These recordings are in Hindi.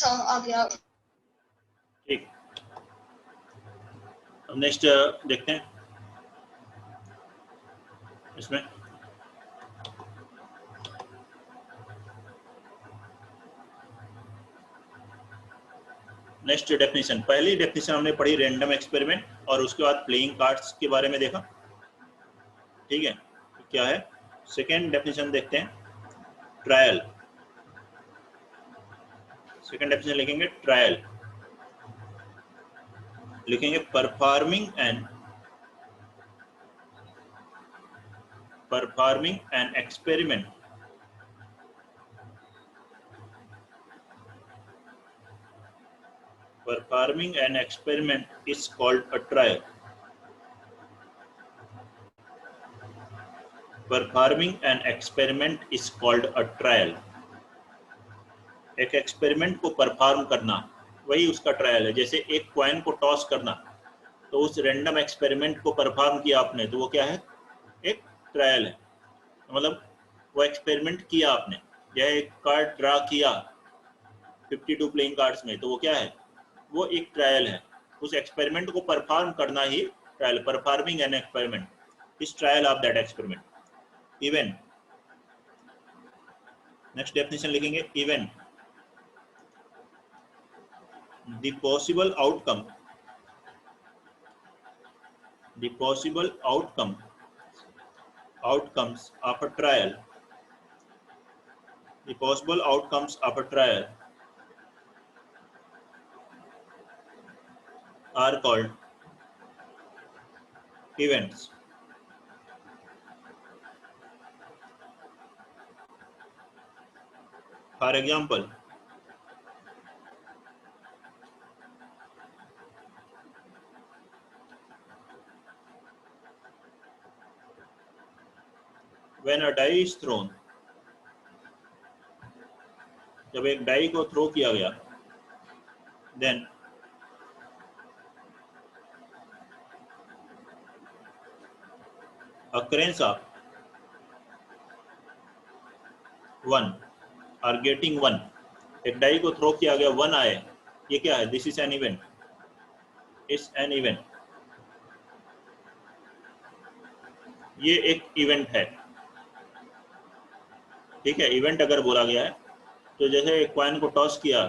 आ गया। ठीक, अब नेक्स्ट देखते हैं इसमें। नेक्स्ट डेफिनेशन, पहली डेफिनेशन हमने पढ़ी रैंडम एक्सपेरिमेंट, और उसके बाद प्लेइंग कार्ड्स के बारे में देखा। ठीक है, तो क्या है सेकेंड डेफिनेशन देखते हैं, ट्रायल। सेकेंड डेफिनेशन लिखेंगे ट्रायल, लिखेंगे performing an experiment performing an experiment is called a trial. Performing an experiment is called a trial. एक एक्सपेरिमेंट को परफॉर्म करना वही उसका ट्रायल है। जैसे एक कॉइन को टॉस करना, तो उस रैंडम एक्सपेरिमेंट को परफॉर्म किया आपने, तो वो क्या है, एक ट्रायल है। मतलब वो एक्सपेरिमेंट किया आपने, या एक कार्ड ड्रा किया 52 प्लेइंग कार्ड्स में, तो वो क्या है, वो एक ट्रायल है। उस एक्सपेरिमेंट को परफॉर्म करना ही trial, performing an experiment is trial of that experiment. Event, next definition लिखेंगे event, the possible outcome outcomes of a trial, the possible outcomes of a trial are called events. For example, when a die is thrown, जब एक डाई को थ्रो किया गया, then occurrence of 1 or getting 1, एक डाई को थ्रो किया गया 1 आए, ये क्या है, this is an event, it's an event, ये एक इवेंट है। ठीक है, इवेंट अगर बोला गया है तो जैसे कॉइन को टॉस किया,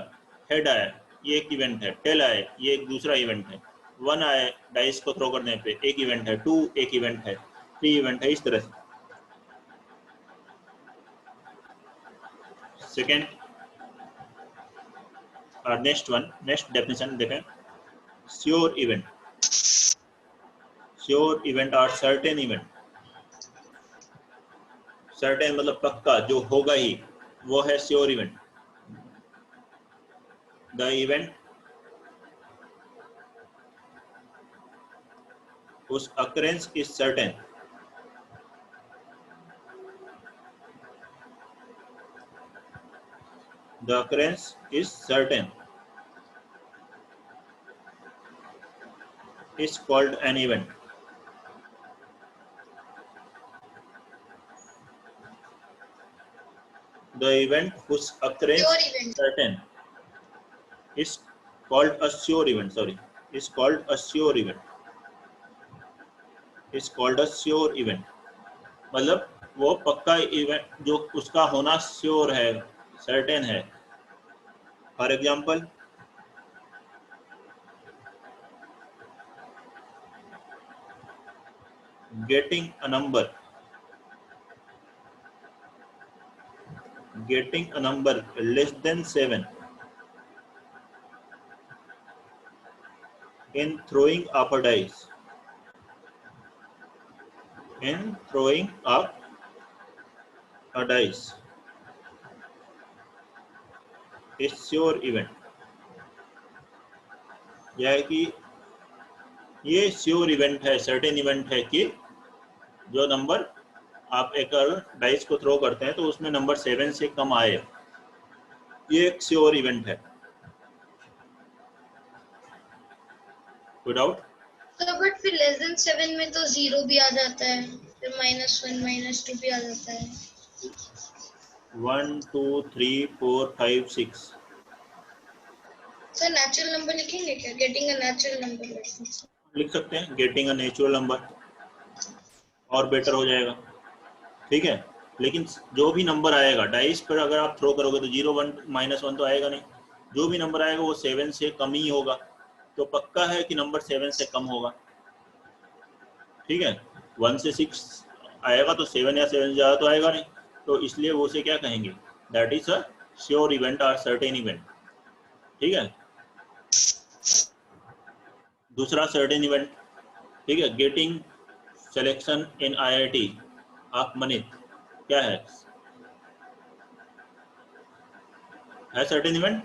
हेड आया, ये एक इवेंट है, टेल आए, ये एक दूसरा इवेंट है, 1 आए डाइस को थ्रो करने पे, एक इवेंट है, 2 एक इवेंट है, 3 इवेंट है, इस तरह से। सेकेंड और नेक्स्ट डेफिनेशन देखें, श्योर इवेंट। श्योर इवेंट और सर्टेन इवेंट। सर्टेन मतलब पक्का, जो होगा ही, वो है sure event. The event whose occurrence is certain, the occurrence is certain is called an event. The event whose occurrence is certain is called a sure event. Is called a sure event. Is called a sure event. मतलब वो पक्का इवेंट, जो उसका होना श्योर है, सर्टेन है। For example, getting a number less than 7 in throwing up a dice, is sure event। यह है कि ये श्योर इवेंट है, सर्टेन इवेंट है कि जो नंबर आप एक डाइस को थ्रो करते हैं तो उसमें नंबर 7 से कम आए, ये एक श्योर इवेंट है। कोई डाउट? तो बट फिर लेस देन 7 में तो 0 भी आ जाता है, फिर -1 -2 भी आ जाता है। 1 2 3 4 5 6 सर नेचुरल नंबर लिखेंगे क्या? गेटिंग अ नेचुरल नंबर लिख सकते हैं, गेटिंग अ नेचुरल नंबर, और बेटर हो जाएगा। ठीक है, लेकिन जो भी नंबर आएगा डाइस पर अगर आप थ्रो करोगे तो 0 1 -1 तो आएगा नहीं, जो भी नंबर आएगा वो 7 से कम ही होगा, तो पक्का है कि नंबर 7 से कम होगा। ठीक है, 1 से 6 आएगा तो 7 या 7 से ज़्यादा तो आएगा नहीं, तो इसलिए वो उसे क्या कहेंगे, that is a sure event और सर्टेन इवेंट। ठीक है, दूसरा सर्टेन इवेंट, ठीक है, getting selection in IIT of Manit, क्या है सर्टेन इवेंट,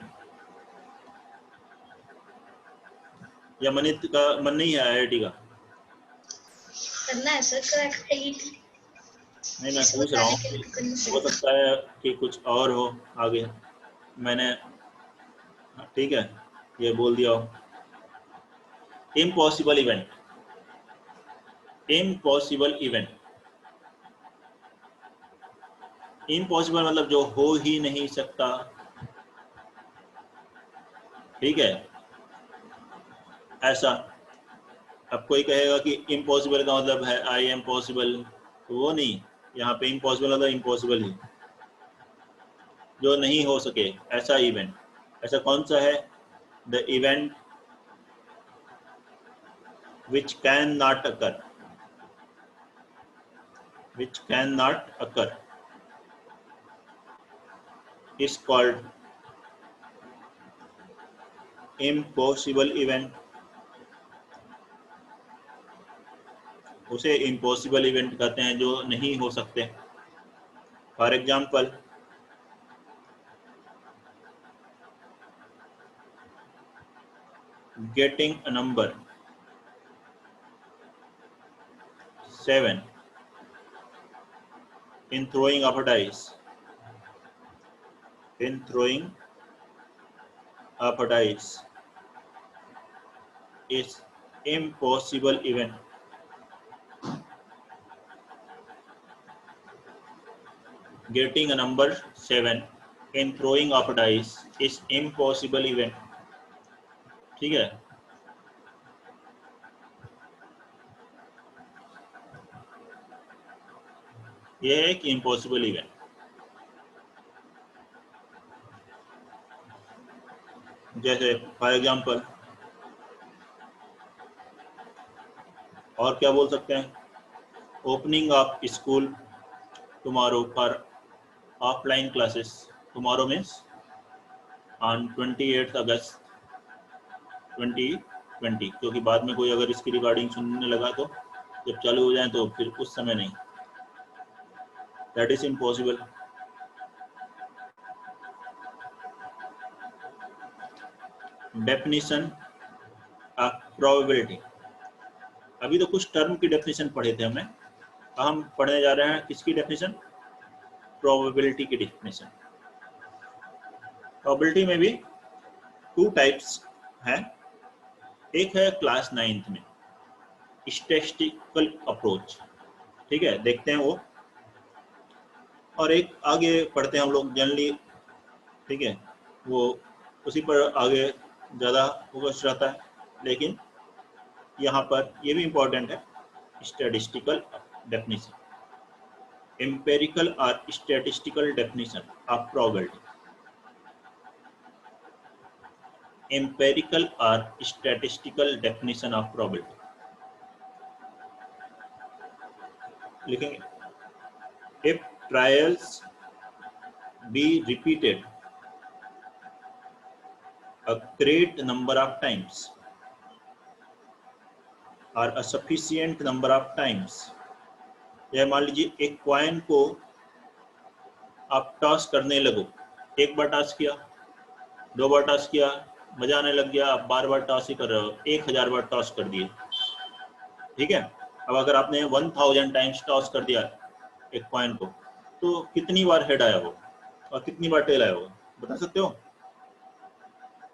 या मनित का मन नहीं है IIT का? करना है सर, क्रैक IIT नहीं, मैं इसे पूछ रहा बताने हूँ के लिए कि तो करना हो पड़ेगा। सकता है कि कुछ और हो आगे, मैंने, ठीक है, ये बोल दिया हो। Impossible event, impossible event, impossible मतलब जो हो ही नहीं सकता। ठीक है, ऐसा, अब कोई कहेगा कि इम्पॉसिबल का मतलब है आई एम पॉसिबल, तो वो नहीं, यहाँ पे इम्पॉसिबल मतलब इम्पॉसिबल ही, जो नहीं हो सके ऐसा इवेंट। ऐसा कौन सा है? The event which cannot occur, which cannot occur is called impossible event। उसे इम्पॉसिबल इवेंट कहते हैं जो नहीं हो सकते। For example, getting a number 7 in throwing of a dice, in throwing of a dice is impossible event। Getting a number 7 in throwing of a dice is impossible event। ठीक है, ये है एक इम्पॉसिबल इवेंट। जैसे फॉर एग्जाम्पल, और क्या बोल सकते हैं, opening of school tomorrow for offline classes, tomorrow means on 28 अगस्त 2020, क्योंकि बाद में कोई अगर इसकी रिगार्डिंग सुनने लगा तो जब चालू हो जाए तो फिर उस समय नहीं, that is impossible. Definition of probability, अभी तो कुछ टर्म की डेफिनेशन पढ़े थे हमने, हम पढ़ने जा रहे हैं किसकी डेफिनेशन, प्रोबेबिलिटी की डेफिनेशन। प्रोबेबिलिटी में भी 2 टाइप्स हैं, एक है क्लास 9th में स्टैटिस्टिकल अप्रोच, ठीक है, देखते हैं वो, और एक आगे पढ़ते हैं हम लोग जनरली, ठीक है, वो उसी पर आगे ज़्यादा फोकस रहता है, लेकिन यहाँ पर ये भी इम्पोर्टेंट है, स्टैटिस्टिकल डेफिनेशन, एम्पेरिकल और statistical definition of probability, empirical और स्टैटिस्टिकल डेफिनेशन ऑफ प्रोबेबिलिटी लिखेंगे। If trials be repeated a great number of times or a sufficient number of times, यह मान लीजिए एक कॉइन को आप टॉस करने लगो, एक बार टॉस किया, 2 बार टॉस किया, मजा आने लग गया, आप बार बार टॉस ही कर रहे हो, 1000 बार टॉस कर दिए। ठीक है, अब अगर आपने 1000 टाइम्स टॉस कर दिया एक कॉइन को, तो कितनी बार हेड आया वो और कितनी बार टेल आया होगा, बता सकते हो?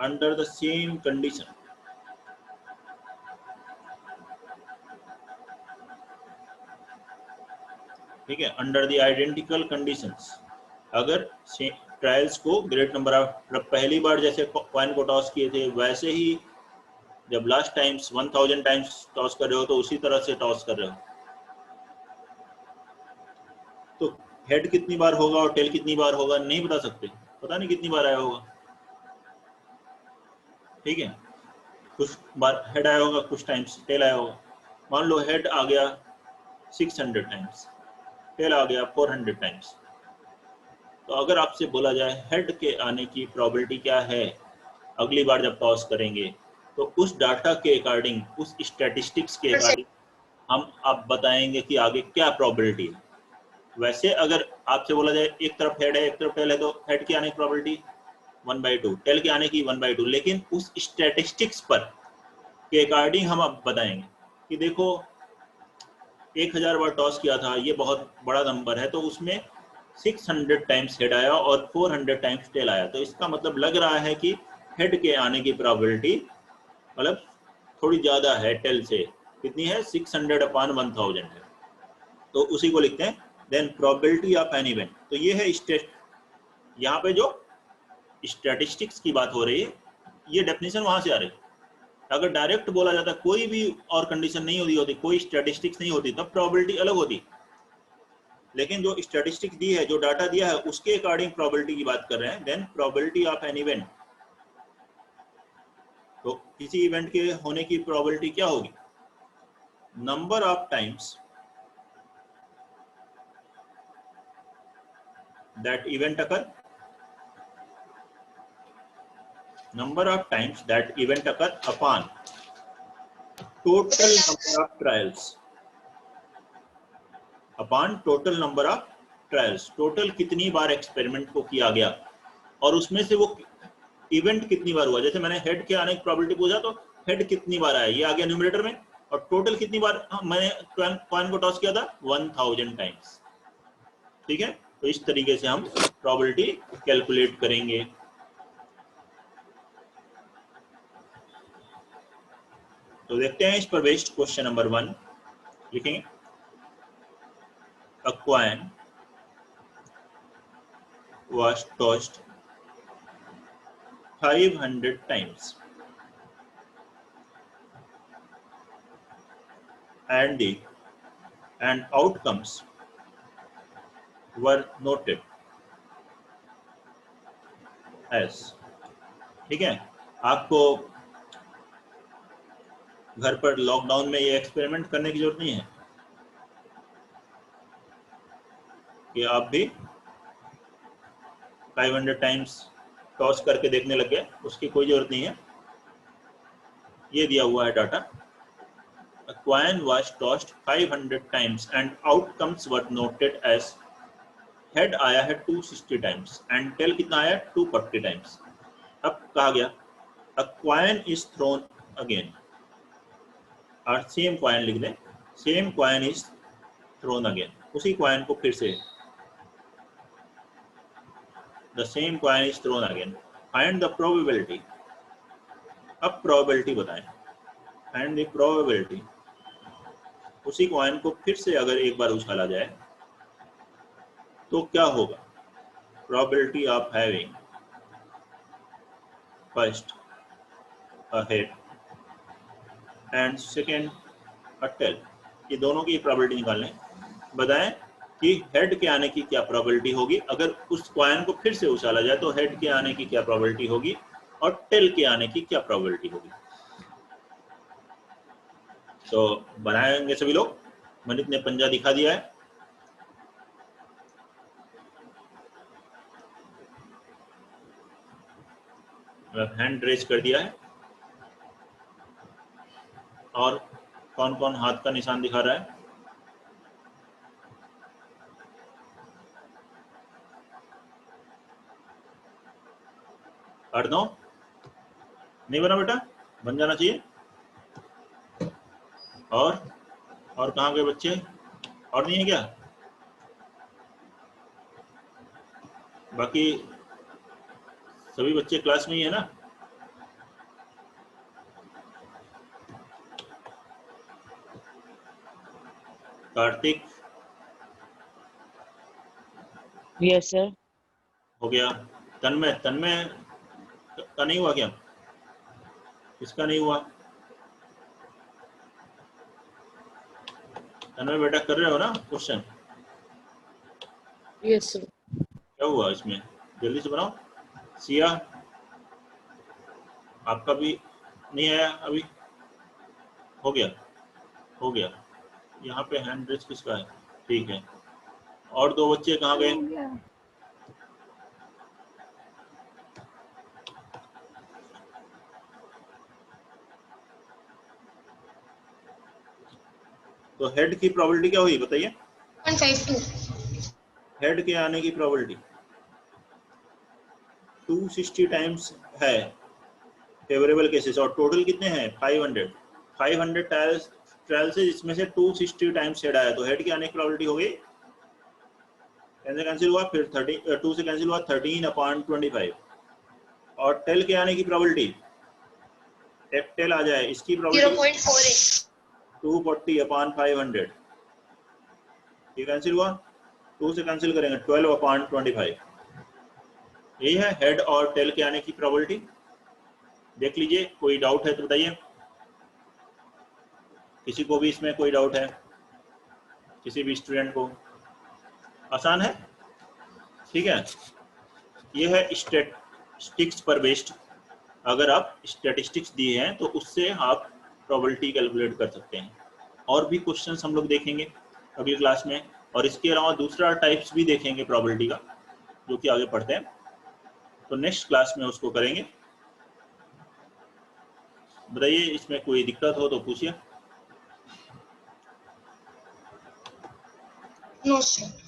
अंडर द सेम कंडीशन, ठीक है, अंडर द आइडेंटिकल कंडीशंस, अगर ट्रायल्स को ग्रेट नंबर ऑफ, पहली बार जैसे कॉइन को टॉस किए थे वैसे ही जब लास्ट टाइम्स 1000 टाइम्स टॉस कर रहे हो तो उसी तरह से टॉस कर रहे हो। तो हेड कितनी बार होगा और टेल कितनी बार होगा नहीं बता सकते, पता नहीं कितनी बार आया होगा, ठीक है। कुछ बार हेड आया होगा, कुछ टाइम्स टेल आया होगा। मान लो हेड आ गया 600 टाइम्स, टेल आ गया 400 टाइम्स। तो अगर आपसे बोला जाए हेड के आने की प्रोबेबिलिटी क्या है अगली बार जब टॉस करेंगे, तो उस डाटा के अकॉर्डिंग, उस स्टैटिस्टिक्स के अकॉर्डिंग हम आप बताएंगे कि आगे क्या प्रोबेबिलिटी है। वैसे अगर आपसे बोला जाए एक तरफ हेड है एक तरफ टेल है, तो हेड के आने की प्रोबेबिलिटी 1/2, टेल के आने की 1/2, लेकिन उस स्टैटिस्टिक्स पर के अकॉर्डिंग हम आप बताएंगे कि देखो 1000 बार टॉस किया था, ये बहुत बड़ा नंबर है, तो उसमें 600 टाइम्स हेड आया और 400 टाइम्स टेल आया, तो इसका मतलब लग रहा है कि हेड के आने की प्रोबेबिलिटी मतलब थोड़ी ज्यादा है टेल से। कितनी है? 600/1000 है। तो उसी को लिखते हैं then probability of an event. तो ये है स्टेट, यहाँ पे जो स्टैटिस्टिक्स की बात हो रही है ये डेफिनेशन वहां से आ रही है। अगर डायरेक्ट बोला जाता कोई भी और कंडीशन नहीं होती, कोई स्टैटिस्टिक्स नहीं होती, तब प्रोबेबिलिटी अलग होती। लेकिन जो स्टैटिस्टिक्स दी है, जो डाटा दिया है, उसके अकॉर्डिंग प्रोबेबिलिटी की बात कर रहे हैं। Then probability of an event, तो किसी इवेंट के होने की प्रोबेबिलिटी क्या होगी? Number of times that event occur, number of times that event occur upon total number of trials, upon total number of trials, total कितनी बार एक्सपेरिमेंट को किया गया और उसमें से वो इवेंट कितनी बार हुआ। जैसे मैंने हेड के आने की प्रोबेबिलिटी पूछा तो हेड कितनी बार आया ये आ गया न्यूमरेटर में, और टोटल कितनी बार मैंने कॉइन को टॉस किया था 1000 टाइम्स, ठीक है। तो इस तरीके से हम प्रोबेबिलिटी कैलकुलेट करेंगे। तो देखते हैं इस पर बेस्ड क्वेश्चन नंबर 1 लिखेंगे। A coin was tossed 500 times and outcomes were noted as, ठीक है। आपको घर पर लॉकडाउन में ये एक्सपेरिमेंट करने की जरूरत नहीं है कि आप भी 500 टाइम्स टॉस करके देखने लग गए, उसकी कोई जरूरत नहीं है। ये दिया हुआ है data. A coin was tossed 500 times and outcomes were noted as head आया है 260 times and tail कितना आया 240 times। अब कहा गया A coin is thrown again, और सेम कॉइन लिख दें, same coin is throne again, उसी कॉइन को फिर से, the same coin is throne again, find the probability. अब प्रोबेबिलिटी बताएं, फाइंड द प्रोबेबिलिटी। उसी कॉइन को फिर से अगर एक बार उछाला जाए तो क्या होगा? Probability of having first a head and second a tail, ये दोनों की प्रोबेबिलिटी निकाल लें। बताएं कि हेड के आने की क्या प्रोबेबिलिटी होगी, अगर उस कॉइन को फिर से उछाला जाए तो हेड के आने की क्या प्रोबेबिलिटी होगी और टेल के आने की क्या प्रोबेबिलिटी होगी। तो बनाएंगे सभी लोग। मनित ने पंजा दिखा दिया है। हैंड रेज कर दिया है। और कौन कौन हाथ का निशान दिखा रहा है? अर्नो नहीं बना बेटा, बन जाना चाहिए। और कहाँ गए बच्चे? और नहीं है क्या? बाकी सभी बच्चे क्लास में ही है ना? Kartik, yes sir. हो गया। तन्मय, तन्मय का नहीं हुआ क्या? किसका नहीं हुआ? तन्मय बेटा कर रहे हो ना क्वेश्चन? Yes sir. क्या हुआ इसमें? जल्दी से बनाओ। सिया, आपका भी नहीं आया अभी? हो गया, हो गया। यहाँ पे हैंड रेस किसका है? ठीक है। और दो बच्चे कहाँ गए? तो हेड की प्रोबेबिलिटी क्या हुई बताइए? 1.52। हेड के आने की प्रोबेबिलिटी 260 टाइम्स है फेवरेबल केसेस, और टोटल कितने हैं? 500 ट्रायल से इसमें से 260 टाइम्स हेड आया, तो हेड के आने की प्रोबेबिलिटी हो गई, कैंसिल हुआ, फिर 2 से कैंसिल हुआ 13/25। और टेल के आने की प्रोबेबिलिटी, एक टेल आ जाए, इसकी प्रोबेबिलिटी 0.48। 240/500। ये कैंसिल हुआ, 2 से कैंसिल करेंगे 12/25। यही है हेड और टेल के आने की प्रोबेबिलिटी। देख लीजिए, कोई डाउट है तो बताइए। किसी को भी इसमें कोई डाउट है? किसी भी स्टूडेंट को? आसान है, ठीक है। ये है स्टैटिस्टिक्स पर बेस्ड। अगर आप स्टैटिस्टिक्स दिए हैं तो उससे आप प्रोबेबिलिटी कैलकुलेट कर सकते हैं। और भी क्वेश्चंस हम लोग देखेंगे अगली क्लास में, और इसके अलावा दूसरा टाइप्स भी देखेंगे प्रोबेबिलिटी का, जो कि आगे पढ़ते हैं, तो नेक्स्ट क्लास में उसको करेंगे। बताइए, इसमें कोई दिक्कत हो तो पूछिए। No sir.